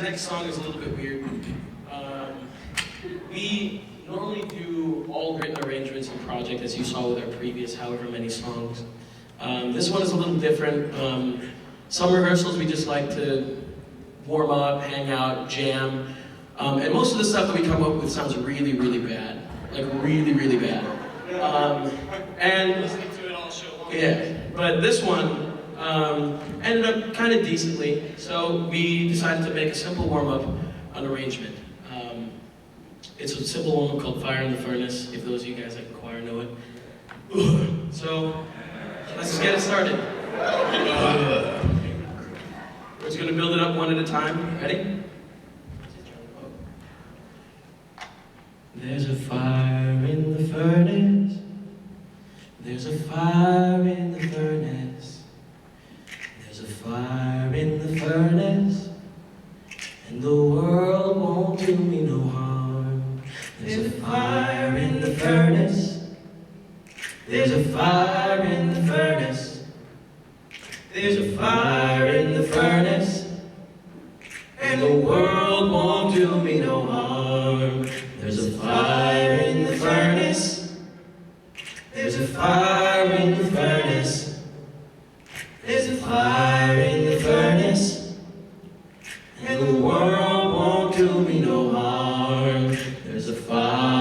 next song is a little bit weird. We normally do all written arrangements in Project, as you saw with our previous however many songs. This one is a little different. Some rehearsals we just like to warm up, hang out, jam. And most of the stuff that we come up with sounds really, really bad. Like really, really bad. And listening to it all show long. Yeah, but this one ended up kind of decently. So we decided to make a simple warm-up, an arrangement. It's a simple one called Fire in the Furnace, if those of you guys like the choir know it. So let's just get it started. We're just going to build it up one at a time. Ready? There's a fire in the furnace. There's a fire in the furnace. There's a fire in the furnace. And the world won't do me no harm. There's a fire in the furnace. There's a fire in the furnace. There's a fire in the furnace. And the world won't do me no harm. There's a fire in the furnace. There's a fire in the furnace. There's a fire in the furnace. And the world won't do me no harm. There's a fire